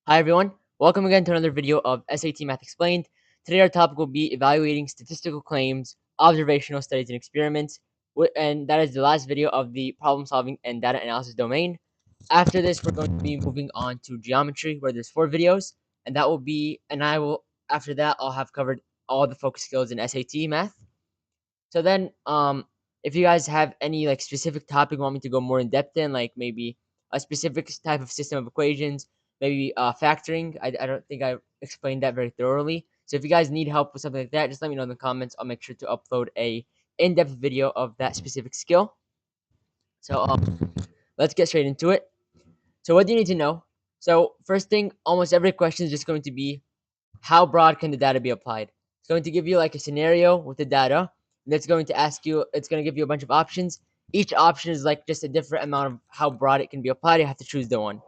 Hi everyone, welcome again to another video of SAT Math Explained. Today our topic will be evaluating statistical claims, observational studies and experiments, and that is the last video of the problem solving and data analysis domain. After this, we're going to be moving on to geometry, where there's 4 videos, and that will be, and I will, after that, I'll have covered all the focus skills in SAT Math. So then, if you guys have any like specific topic you want me to go more in depth in, like maybe a specific type of system of equations, maybe factoring. I don't think I explained that very thoroughly. So if you guys need help with something like that, just let me know in the comments. I'll make sure to upload a in-depth video of that specific skill. So let's get straight into it. So what do you need to know? So first thing, almost every question is just going to be how broad can the data be applied? It's going to give you like a scenario with the data. And it's going to ask you, it's going to give you a bunch of options. Each option is like just a different amount of how broad it can be applied. You have to choose the one.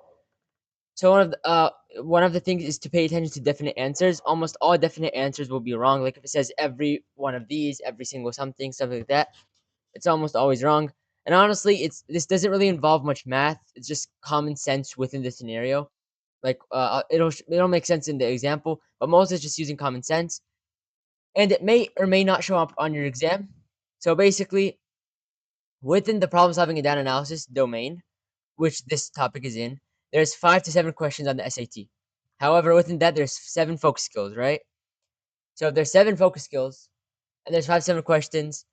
So one of the things is to pay attention to definite answers. Almost all definite answers will be wrong. Like if it says every one of these, every single something like that, it's almost always wrong. And honestly, this doesn't really involve much math. It's just common sense within the scenario. Like it'll make sense in the example, but most is just using common sense, and it may or may not show up on your exam. So basically, within the problem solving and data analysis domain, which this topic is in, there's 5 to 7 questions on the SAT. However, within that, there's 7 focus skills, right? So if there's 7 focus skills and there's 5 to 7 questions,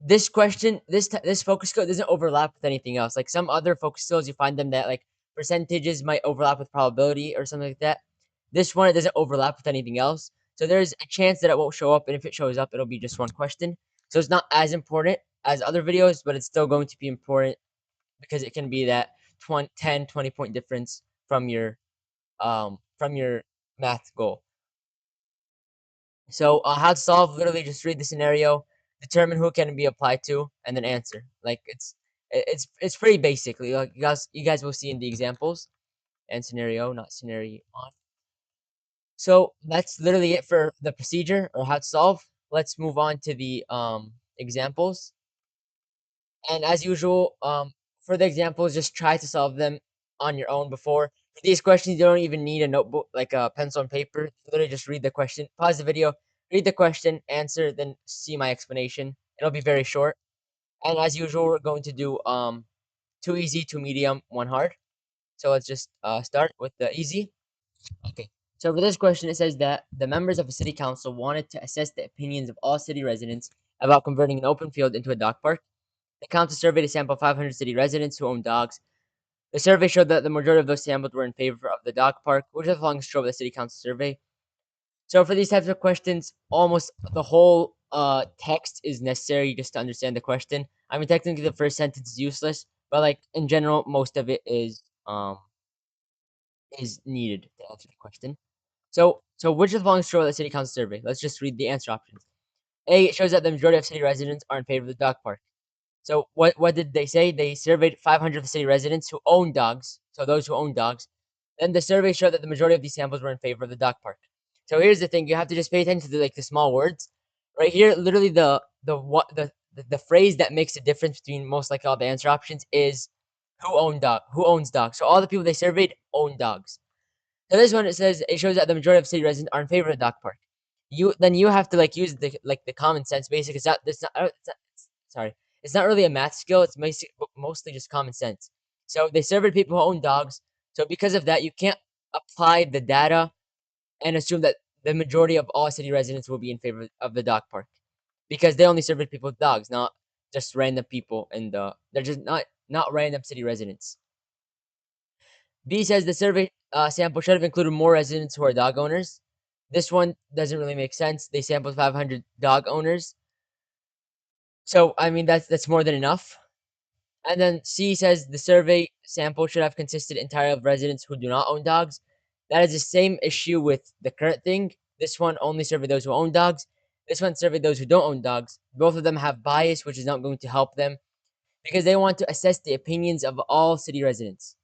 this focus skill doesn't overlap with anything else. Like some other focus skills, you find them that like percentages might overlap with probability or something like that. This one, it doesn't overlap with anything else. So there's a chance that it won't show up, and if it shows up, it'll be just one question. So it's not as important as other videos, but it's still going to be important because it can be that 20 point difference from your math goal. So how to solve? Literally, just read the scenario, determine who it can be applied to, and then answer. Like it's pretty basically like you guys will see in the examples and scenario, not scenario on. So that's literally it for the procedure or how to solve. Let's move on to the examples. And as usual, for the examples, just try to solve them on your own before. For these questions, you don't even need a notebook, like a pencil and paper. Literally just read the question, pause the video, read the question, answer, then see my explanation. It'll be very short. And as usual, we're going to do 2 easy, 2 medium, 1 hard. So let's just start with the easy. Okay. So for this question, it says that the members of a city council wanted to assess the opinions of all city residents about converting an open field into a dog park. The council surveyed a sample of 500 city residents who own dogs. The survey showed that the majority of those sampled were in favor of the dog park, which is the longest show of the city council survey. So for these types of questions, almost the whole text is necessary just to understand the question. I mean, technically the first sentence is useless, but like in general, most of it is needed to answer the question. So which is the longest show of the city council survey? Let's just read the answer options. A, it shows that the majority of city residents are in favor of the dog park. So what did they say? They surveyed 500 of the city residents who own dogs. So those who own dogs. Then the survey showed that the majority of these samples were in favor of the dog park. So here's the thing: you have to just pay attention to the small words. Right here, literally the phrase that makes a difference between most likely all the answer options is who owns dogs. So all the people they surveyed own dogs. So this one, it shows that the majority of city residents are in favor of the dog park. You have to like use the common sense basic. Sorry, it's not really a math skill. It's mostly just common sense. So they surveyed people who own dogs. So because of that, you can't apply the data and assume that the majority of all city residents will be in favor of the dog park because they only surveyed people with dogs, not just random people, and they're just not random city residents. B says the survey sample should have included more residents who are dog owners. This one doesn't really make sense. They sampled 500 dog owners. So I mean that's more than enough. And then C says the survey sample should have consisted entirely of residents who do not own dogs. That is the same issue with the current thing. This one only surveyed those who own dogs. This one surveyed those who don't own dogs. Both of them have bias, which is not going to help them because they want to assess the opinions of all city residents.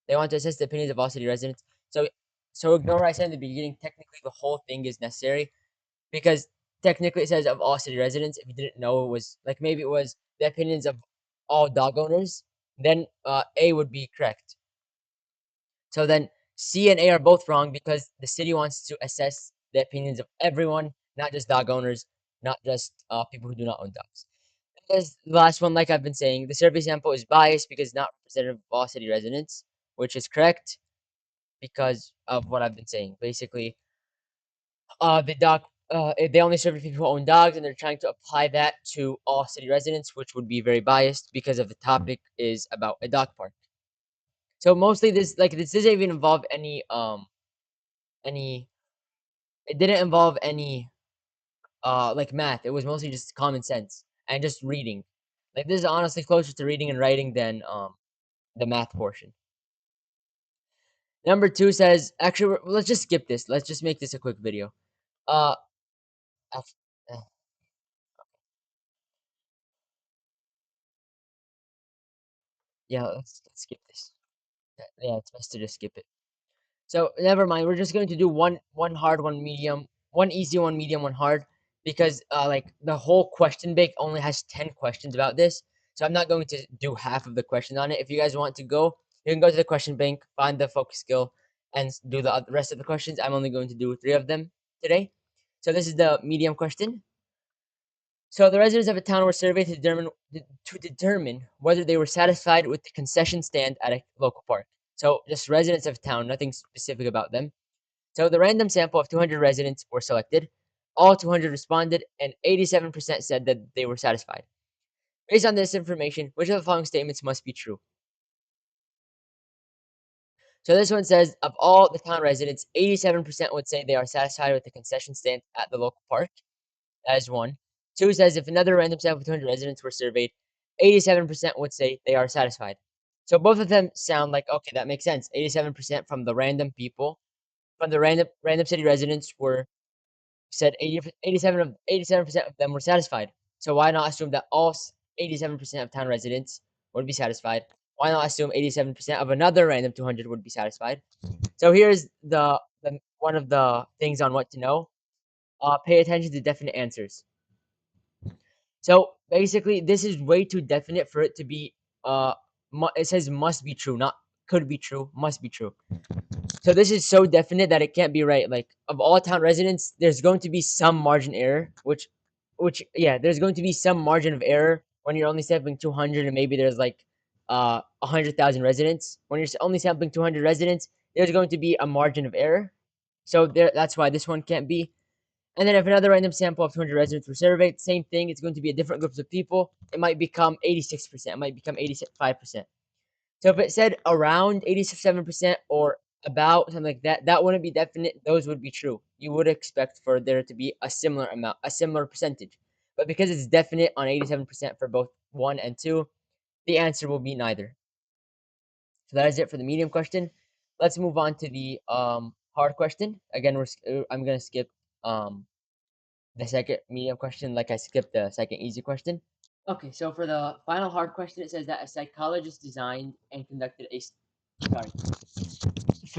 They want to assess the opinions of all city residents. So ignore what I said in the beginning. Technically, the whole thing is necessary because technically it says of all city residents. If you didn't know, it was like maybe it was the opinions of all dog owners. Then A would be correct. So then C and A are both wrong because the city wants to assess the opinions of everyone, not just dog owners, not just people who do not own dogs. As the last one, like I've been saying, the survey sample is biased because it's not representative of all city residents, which is correct because of what I've been saying. Basically, they only survey people who own dogs, and they're trying to apply that to all city residents, which would be very biased because of the topic is about a dog park. So mostly this doesn't even involve any it didn't involve any like math. It was mostly just common sense and just reading. Like this is honestly closer to reading and writing than the math portion. Number two says actually let's just skip this. Let's just make this a quick video. Uh, af- uh, yeah, let's skip this. Yeah, it's best to just skip it. So never mind. We're just going to do one hard, one medium, one easy, one medium, one hard, because like the whole question bank only has 10 questions about this. So I'm not going to do half of the question on it. If you guys want to go, you can go to the question bank, find the focus skill, and do the rest of the questions. I'm only going to do 3 of them today. So this is the medium question. So the residents of a town were surveyed to determine whether they were satisfied with the concession stand at a local park. So just residents of town, nothing specific about them. So the random sample of 200 residents were selected. All 200 responded, and 87% said that they were satisfied. Based on this information, which of the following statements must be true? So this one says, of all the town residents, 87% would say they are satisfied with the concession stand at the local park. That is one. Two says, if another random sample of 200 residents were surveyed, 87% would say they are satisfied. So both of them sound like, okay, that makes sense. 87% from the random people, from the random city residents were said 87% of them were satisfied. So why not assume that all 87% of town residents would be satisfied? Why not assume 87% of another random 200 would be satisfied? So here's the one of the things on what to know. Pay attention to definite answers. So basically, this is way too definite for it to be. It says must be true, not could be true. Must be true. So this is so definite that it can't be right. Like of all town residents, there's going to be some margin error, which yeah, there's going to be some margin of error when you're only sampling 200 and maybe there's like 100,000 residents. When you're only sampling 200 residents, there's going to be a margin of error. So that's why this one can't be. And then if another random sample of 200 residents were surveyed, same thing. It's going to be a different groups of people. It might become 86%. It might become 85%. So if it said around 87% or about something like that, that wouldn't be definite. Those would be true. You would expect for there to be a similar amount, a similar percentage. But because it's definite on 87% for both 1 and 2, the answer will be neither. So that is it for the medium question. Let's move on to the hard question. Again, I'm going to skip um the second medium question like I skipped the second easy question. Okay, so for the final hard question, it says that a psychologist designed and conducted a sorry.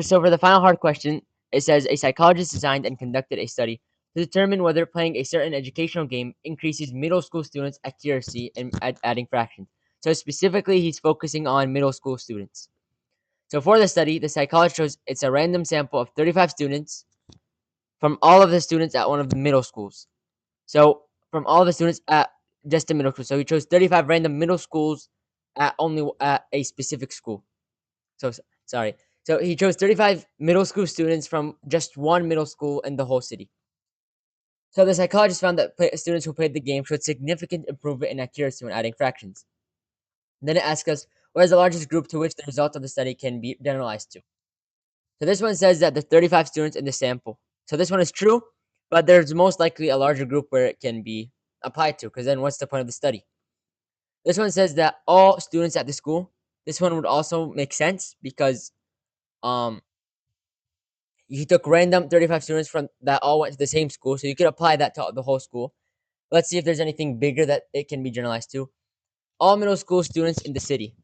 So for the final hard question, it says a psychologist designed and conducted a study to determine whether playing a certain educational game increases middle school students' accuracy in adding fractions. So specifically, he's focusing on middle school students. So for the study, the psychologist chose it's a random sample of 35 students from all of the students at one of the middle schools. So from all the students at just the middle school. So he chose 35 random middle schools at only at a specific school. So sorry. So he chose 35 middle school students from just one middle school in the whole city. So the psychologist found that students who played the game showed significant improvement in accuracy when adding fractions. Then it asks us, what is the largest group to which the result of the study can be generalized to? So this one says that the 35 students in the sample. So this one is true, but there's most likely a larger group where it can be applied to, because then what's the point of the study? This one says that all students at the school. This one would also make sense because um you took random 35 students from that all went to the same school, so you could apply that to the whole school. Let's see if there's anything bigger that it can be generalized to. All middle school students in the city.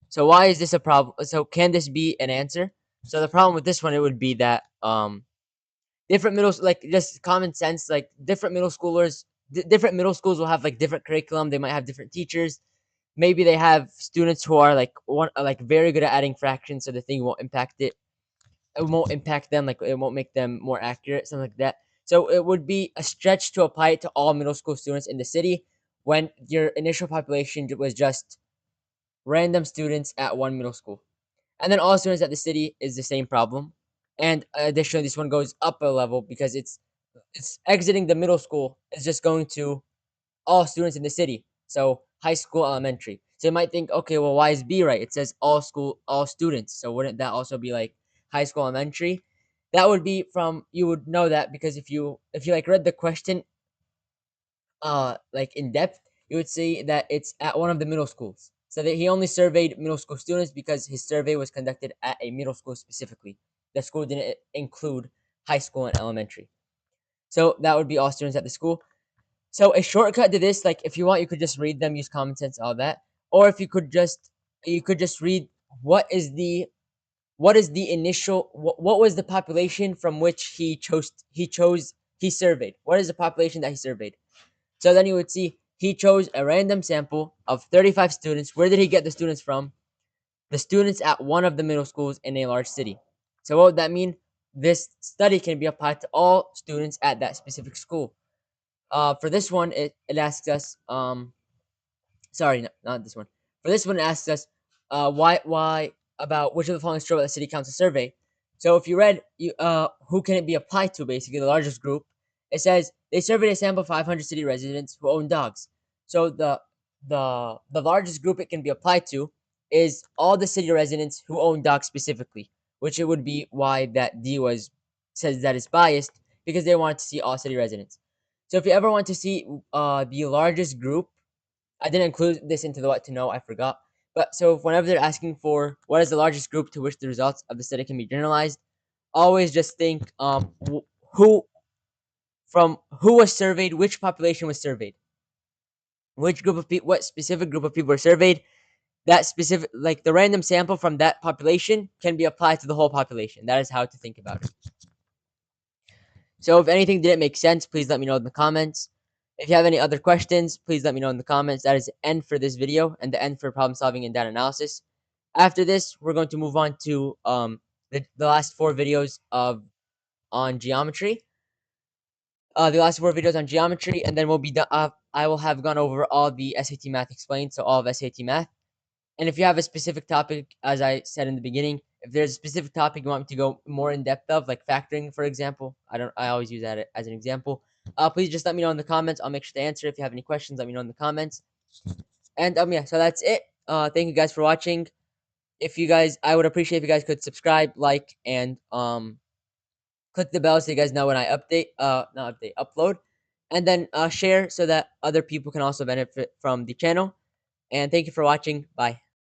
So why is this a problem? So can this be an answer? So the problem with this one it would be that different like just common sense like different middle schools will have like different curriculum. They might have different teachers. Maybe they have students who are like very good at adding fractions, so the thing won't impact it. it won't impact them, like it won't make them more accurate, something like that. So it would be a stretch to apply it to all middle school students in the city when your initial population was just random students at one middle school. And then all students at the city is the same problem. And additionally, this one goes up a level because it's exiting the middle school. It's just going to all students in the city. So high school, elementary. So you might think, okay, well, why is B right? It says all school, all students. So wouldn't that also be like high school, elementary? That would be from, you would know that because if you like read the question like in depth, you would see that it's at one of the middle schools. So that he only surveyed middle school students because his survey was conducted at a middle school specifically. The school didn't include high school and elementary. So that would be all students at the school. So a shortcut to this, like if you want, you could just read them, use common sense, all that. Or if you could just read what is the initial what was the population from which he surveyed. What is the population that he surveyed? So then you would see he chose a random sample of 35 students. Where did he get the students from? The students at one of the middle schools in a large city. So what would that mean? This study can be applied to all students at that specific school. For this one, it asks us, sorry, not this one. For this one, it asks us, why about which of the following is true about the city council survey. So if you read, who can it be applied to? Basically, the largest group. It says they surveyed a sample of 500 city residents who own dogs. So the largest group it can be applied to is all the city residents who own dogs specifically, which it would be why that D was says that it's biased because they want to see all city residents. So if you ever want to see the largest group, I didn't include this into the what to know, I forgot. But so whenever they're asking for what is the largest group to which the results of the study can be generalized, always just think who who was surveyed, which population was surveyed, which group of people, what specific group of people were surveyed. That specific, like the random sample from that population, can be applied to the whole population. That is how to think about it. So if anything didn't make sense, please let me know in the comments. If you have any other questions, please let me know in the comments. That is the end for this video and the end for problem solving and data analysis. After this, we're going to move on to the last four videos of on geometry. The last four videos on geometry, and then we'll be done. I will have gone over all the SAT math explained, so all of SAT math. And if you have a specific topic, as I said in the beginning, if there's a specific topic you want me to go more in depth of, like factoring, for example, I always use that as an example. Please just let me know in the comments. I'll make sure to answer. If you have any questions, let me know in the comments. And yeah, so that's it. Thank you guys for watching. If you guys, I would appreciate if you guys could subscribe, like, and click the bell so you guys know when I update, not update, upload, and then share so that other people can also benefit from the channel. And thank you for watching. Bye.